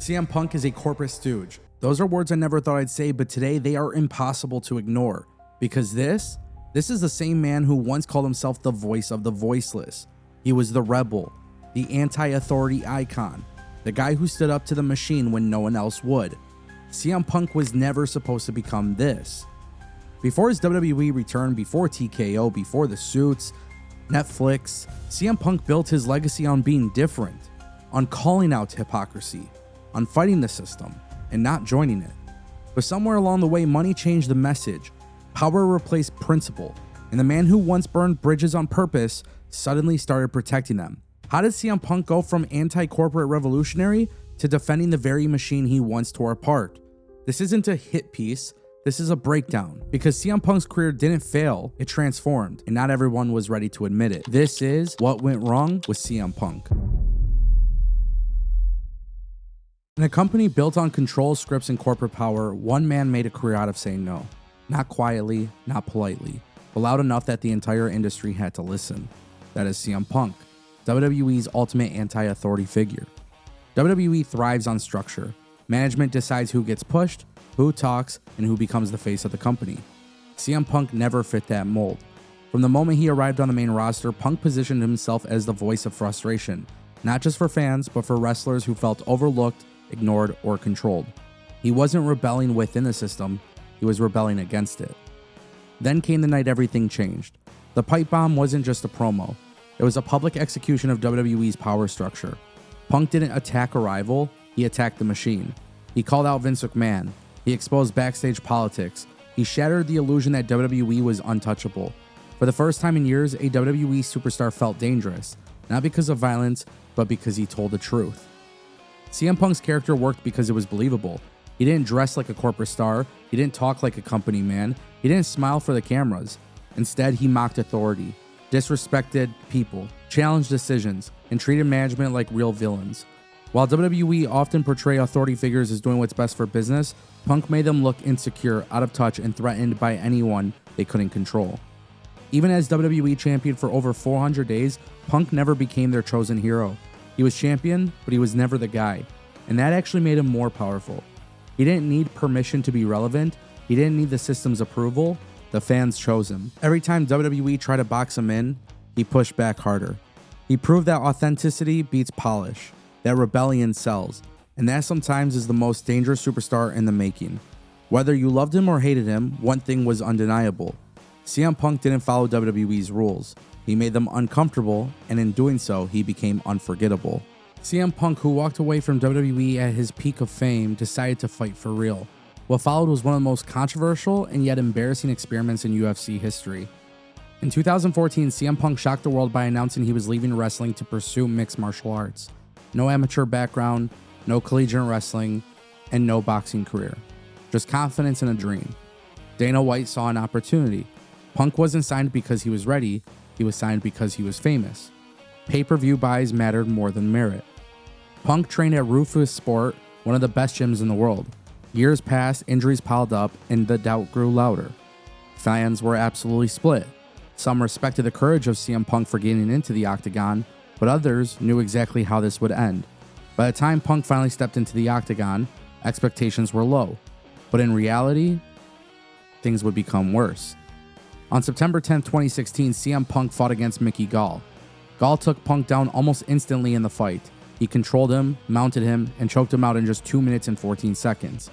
CM Punk is a corporate stooge. Those are words I never thought I'd say, but today they are impossible to ignore. Because this is the same man who once called himself the voice of the voiceless. He was the rebel, the anti-authority icon, the guy who stood up to the machine when no one else would. CM Punk was never supposed to become this. Before his WWE return, before TKO, before the suits, Netflix, CM Punk built his legacy on being different, on calling out hypocrisy, on fighting the system, and not joining it. But somewhere along the way, money changed the message. Power replaced principle, and the man who once burned bridges on purpose suddenly started protecting them. How did CM Punk go from anti-corporate revolutionary to defending the very machine he once tore apart? This isn't a hit piece, this is a breakdown. Because CM Punk's career didn't fail, it transformed, and not everyone was ready to admit it. This is what went wrong with CM Punk. In a company built on control, scripts, and corporate power, one man made a career out of saying no. Not quietly, not politely, but loud enough that the entire industry had to listen. That is CM Punk, WWE's ultimate anti-authority figure. WWE thrives on structure. Management decides who gets pushed, who talks, and who becomes the face of the company. CM Punk never fit that mold. From the moment he arrived on the main roster, Punk positioned himself as the voice of frustration, not just for fans, but for wrestlers who felt overlooked, ignored, or controlled. He wasn't rebelling within the system, he was rebelling against it. Then came the night everything changed. The pipe bomb wasn't just a promo, it was a public execution of WWE's power structure. Punk didn't attack a rival, he attacked the machine. He called out Vince McMahon, he exposed backstage politics, he shattered the illusion that WWE was untouchable. For the first time in years, a WWE superstar felt dangerous, not because of violence, but because he told the truth. CM Punk's character worked because it was believable. He didn't dress like a corporate star, he didn't talk like a company man, he didn't smile for the cameras. Instead, he mocked authority, disrespected people, challenged decisions, and treated management like real villains. While WWE often portray authority figures as doing what's best for business, Punk made them look insecure, out of touch, and threatened by anyone they couldn't control. Even as WWE champion for over 400 days, Punk never became their chosen hero. He was champion, but he was never the guy, and that actually made him more powerful. He didn't need permission to be relevant, he didn't need the system's approval, the fans chose him. Every time WWE tried to box him in, he pushed back harder. He proved that authenticity beats polish, that rebellion sells, and that sometimes is the most dangerous superstar in the making. Whether you loved him or hated him, one thing was undeniable. CM Punk didn't follow WWE's rules. He made them uncomfortable, and in doing so, he became unforgettable. CM Punk, who walked away from WWE at his peak of fame, decided to fight for real. What followed was one of the most controversial and yet embarrassing experiments in UFC history. In 2014, CM Punk shocked the world by announcing he was leaving wrestling to pursue mixed martial arts. No amateur background, no collegiate wrestling, and no boxing career. Just confidence and a dream. Dana White saw an opportunity. Punk wasn't signed because he was ready, he was signed because he was famous. Pay-per-view buys mattered more than merit. Punk trained at Rufus Sport, one of the best gyms in the world. Years passed, injuries piled up, and the doubt grew louder. Fans were absolutely split. Some respected the courage of CM Punk for getting into the octagon, but others knew exactly how this would end. By the time Punk finally stepped into the octagon, expectations were low. But in reality, things would become worse. On September 10, 2016, CM Punk fought against Mickey Gall. Gall took Punk down almost instantly in the fight. He controlled him, mounted him, and choked him out in just 2 minutes and 14 seconds.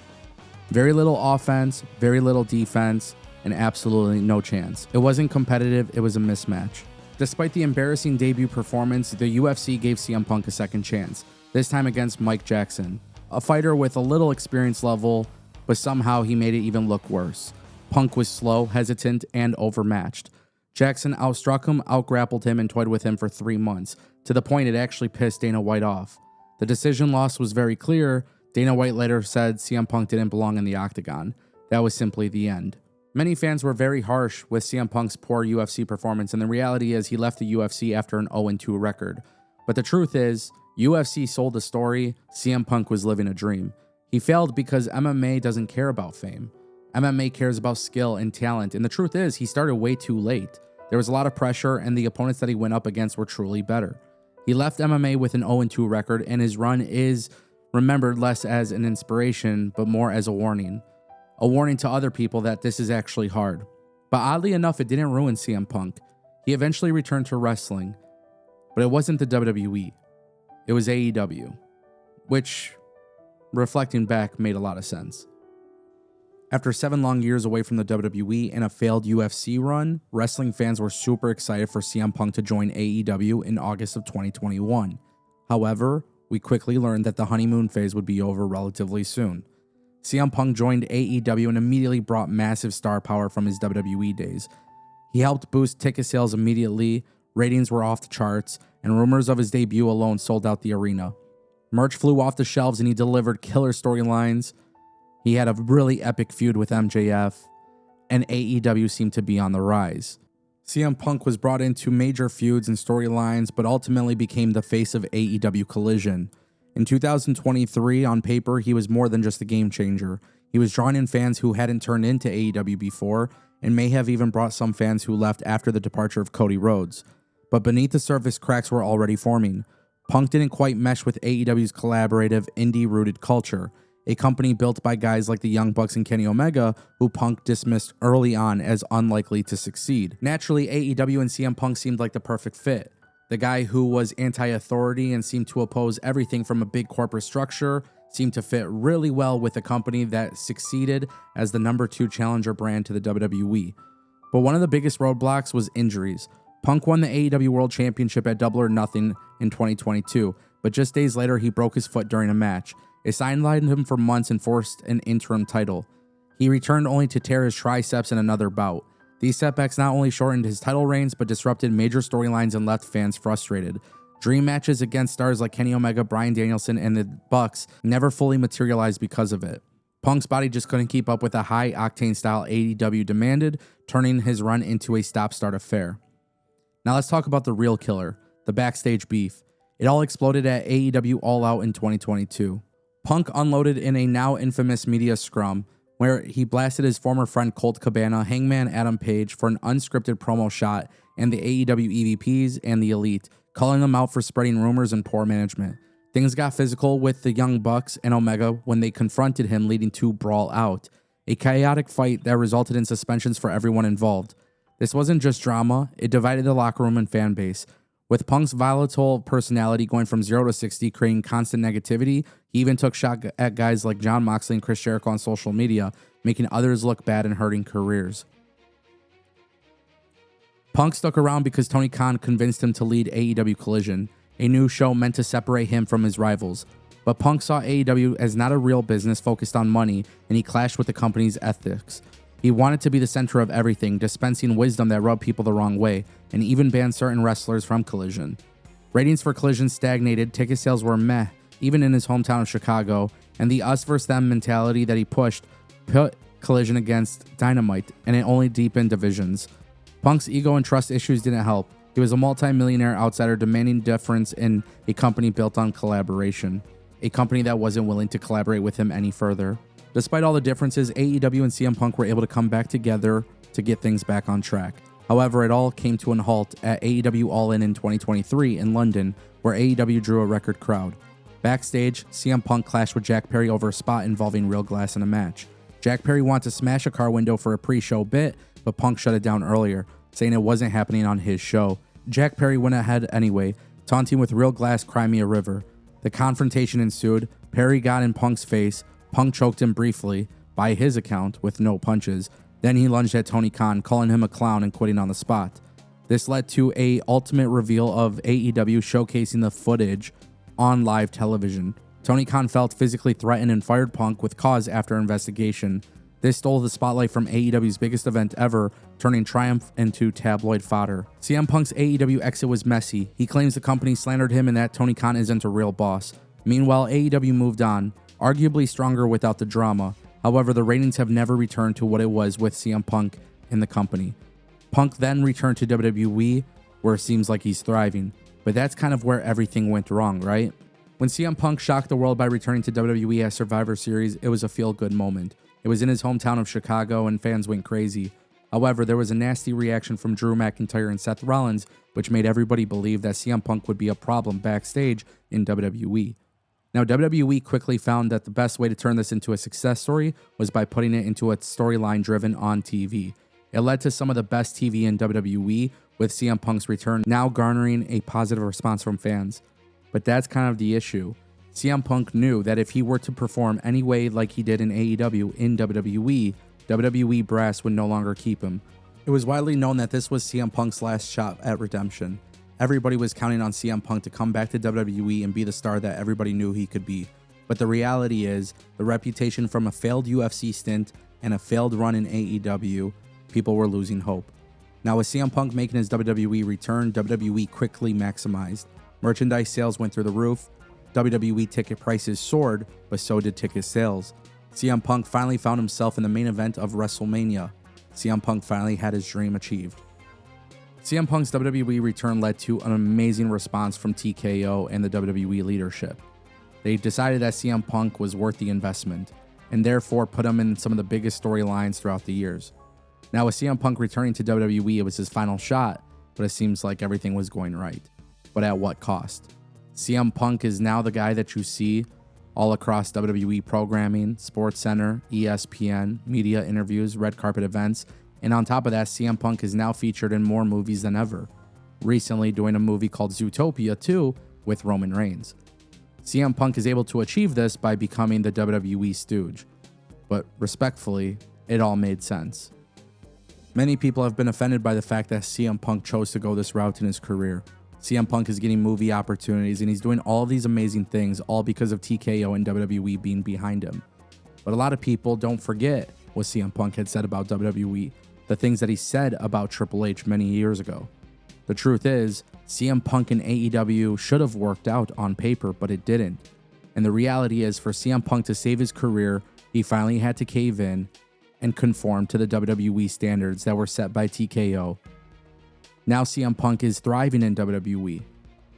Very little offense, very little defense, and absolutely no chance. It wasn't competitive, it was a mismatch. Despite the embarrassing debut performance, the UFC gave CM Punk a second chance, this time against Mike Jackson, a fighter with a little experience level, but somehow he made it even look worse. Punk was slow, hesitant, and overmatched. Jackson outstruck him, outgrappled him, and toyed with him for 3 months, to the point it actually pissed Dana White off. The decision loss was very clear. Dana White later said CM Punk didn't belong in the octagon. That was simply the end. Many fans were very harsh with CM Punk's poor UFC performance, and the reality is he left the UFC after an 0-2 record. But the truth is, UFC sold the story, CM Punk was living a dream. He failed because MMA doesn't care about fame. MMA cares about skill and talent, and the truth is, he started way too late. There was a lot of pressure, and the opponents that he went up against were truly better. He left MMA with an 0-2 record, and his run is remembered less as an inspiration, but more as a warning. A warning to other people that this is actually hard. But oddly enough, it didn't ruin CM Punk. He eventually returned to wrestling, but it wasn't the WWE. It was AEW, which, reflecting back, made a lot of sense. After 7 long years away from the WWE and a failed UFC run, wrestling fans were super excited for CM Punk to join AEW in August of 2021. However, we quickly learned that the honeymoon phase would be over relatively soon. CM Punk joined AEW and immediately brought massive star power from his WWE days. He helped boost ticket sales immediately, ratings were off the charts, and rumors of his debut alone sold out the arena. Merch flew off the shelves and he delivered killer storylines. He had a really epic feud with MJF, and AEW seemed to be on the rise. CM Punk was brought into major feuds and storylines, but ultimately became the face of AEW Collision. In 2023, on paper, he was more than just a game changer. He was drawing in fans who hadn't turned into AEW before, and may have even brought some fans who left after the departure of Cody Rhodes. But beneath the surface, cracks were already forming. Punk didn't quite mesh with AEW's collaborative, indie-rooted culture, a company built by guys like the Young Bucks and Kenny Omega, who Punk dismissed early on as unlikely to succeed. Naturally, AEW and CM Punk seemed like the perfect fit. The guy who was anti-authority and seemed to oppose everything from a big corporate structure seemed to fit really well with a company that succeeded as the #2 challenger brand to the WWE. But one of the biggest roadblocks was injuries. Punk won the AEW World Championship at Double or Nothing in 2022, but just days later he broke his foot during a match. It sidelined him for months and forced an interim title. He returned only to tear his triceps in another bout. These setbacks not only shortened his title reigns, but disrupted major storylines and left fans frustrated. Dream matches against stars like Kenny Omega, Bryan Danielson, and the Bucks never fully materialized because of it. Punk's body just couldn't keep up with the high-octane style AEW demanded, turning his run into a stop-start affair. Now let's talk about the real killer, the backstage beef. It all exploded at AEW All Out in 2022. Punk unloaded in a now infamous media scrum, where he blasted his former friend Colt Cabana, Hangman Adam Page, for an unscripted promo shot, and the AEW EVPs and the Elite, calling them out for spreading rumors and poor management. Things got physical with the Young Bucks and Omega when they confronted him, leading to Brawl Out, a chaotic fight that resulted in suspensions for everyone involved. This wasn't just drama, it divided the locker room and fan base. With Punk's volatile personality going from 0 to 60, creating constant negativity, he even took shot at guys like Jon Moxley and Chris Jericho on social media, making others look bad and hurting careers. Punk stuck around because Tony Khan convinced him to lead AEW Collision, a new show meant to separate him from his rivals. But Punk saw AEW as not a real business focused on money, and he clashed with the company's ethics. He wanted to be the center of everything, dispensing wisdom that rubbed people the wrong way, and even banned certain wrestlers from Collision. Ratings for Collision stagnated, ticket sales were meh, even in his hometown of Chicago, and the us versus them mentality that he pushed put Collision against Dynamite, and it only deepened divisions. Punk's ego and trust issues didn't help. He was a multi-millionaire outsider demanding deference in a company built on collaboration, a company that wasn't willing to collaborate with him any further. Despite all the differences, AEW and CM Punk were able to come back together to get things back on track. However, it all came to a halt at AEW All In 2023 in London, where AEW drew a record crowd. Backstage, CM Punk clashed with Jack Perry over a spot involving real glass in a match. Jack Perry wanted to smash a car window for a pre-show bit, but Punk shut it down earlier, saying it wasn't happening on his show. Jack Perry went ahead anyway, taunting with real glass Cry Me a River. The confrontation ensued. Perry got in Punk's face. Punk choked him briefly, by his account, with no punches. Then he lunged at Tony Khan, calling him a clown and quitting on the spot. This led to a ultimate reveal of AEW showcasing the footage on live television. Tony Khan felt physically threatened and fired Punk with cause after investigation. This stole the spotlight from AEW's biggest event ever, turning Triumph into tabloid fodder. CM Punk's AEW exit was messy. He claims the company slandered him and that Tony Khan isn't a real boss. Meanwhile, AEW moved on, arguably stronger without the drama. However, the ratings have never returned to what it was with CM Punk in the company. Punk then returned to WWE, where it seems like he's thriving. But that's kind of where everything went wrong, right? When CM Punk shocked the world by returning to WWE at Survivor Series, it was a feel-good moment. It was in his hometown of Chicago and fans went crazy. However, there was a nasty reaction from Drew McIntyre and Seth Rollins, which made everybody believe that CM Punk would be a problem backstage in WWE. Now, WWE quickly found that the best way to turn this into a success story was by putting it into a storyline driven on TV. It led to some of the best TV in WWE, with CM Punk's return now garnering a positive response from fans. But that's kind of the issue. CM Punk knew that if he were to perform any way like he did in AEW in WWE, WWE brass would no longer keep him. It was widely known that this was CM Punk's last shot at redemption. Everybody was counting on CM Punk to come back to WWE and be the star that everybody knew he could be. But the reality is, the reputation from a failed UFC stint and a failed run in AEW, people were losing hope. Now, with CM Punk making his WWE return, WWE quickly maximized. Merchandise sales went through the roof. WWE ticket prices soared, but so did ticket sales. CM Punk finally found himself in the main event of WrestleMania. CM Punk finally had his dream achieved. CM Punk's WWE return led to an amazing response from TKO and the WWE leadership. They decided that CM Punk was worth the investment, and therefore put him in some of the biggest storylines throughout the years. Now, with CM Punk returning to WWE, it was his final shot, but it seems like everything was going right. But at what cost? CM Punk is now the guy that you see all across WWE programming, SportsCenter, ESPN, media interviews, red carpet events, and on top of that, CM Punk is now featured in more movies than ever. Recently doing a movie called Zootopia 2 with Roman Reigns. CM Punk is able to achieve this by becoming the WWE stooge. But respectfully, it all made sense. Many people have been offended by the fact that CM Punk chose to go this route in his career. CM Punk is getting movie opportunities and he's doing all of these amazing things all because of TKO and WWE being behind him. But a lot of people don't forget what CM Punk had said about WWE, the things that he said about Triple H many years ago. The truth is, CM Punk and AEW should have worked out on paper, but it didn't. And the reality is, for CM Punk to save his career, he finally had to cave in and conform to the WWE standards that were set by TKO. Now CM Punk is thriving in WWE.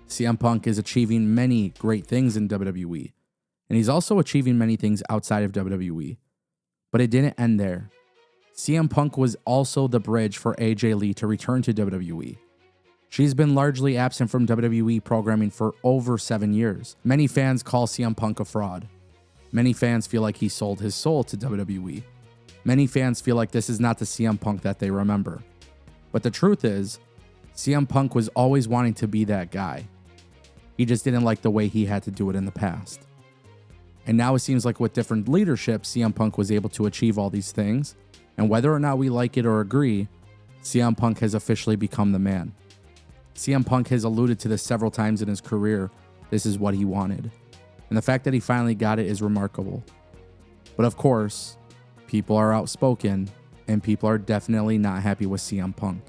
CM Punk is achieving many great things in WWE. And he's also achieving many things outside of WWE. But it didn't end there. CM Punk was also the bridge for AJ Lee to return to WWE. She's been largely absent from WWE programming for over 7 years. Many fans call CM Punk a fraud. Many fans feel like he sold his soul to WWE. Many fans feel like this is not the CM Punk that they remember. But the truth is, CM Punk was always wanting to be that guy. He just didn't like the way he had to do it in the past. And now it seems like with different leadership, CM Punk was able to achieve all these things. And whether or not we like it or agree, CM Punk has officially become the man. CM Punk has alluded to this several times in his career. This is what he wanted. And the fact that he finally got it is remarkable. But of course, people are outspoken, and people are definitely not happy with CM Punk.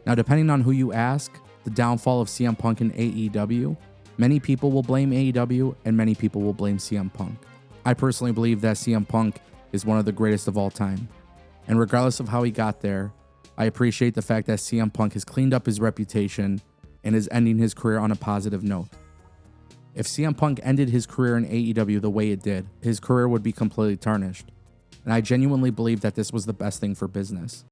Now, depending on who you ask, the downfall of CM Punk in AEW, many people will blame AEW, and many people will blame CM Punk. I personally believe that CM Punk is one of the greatest of all time. And regardless of how he got there, I appreciate the fact that CM Punk has cleaned up his reputation and is ending his career on a positive note. If CM Punk ended his career in AEW the way it did, his career would be completely tarnished. And I genuinely believe that this was the best thing for business.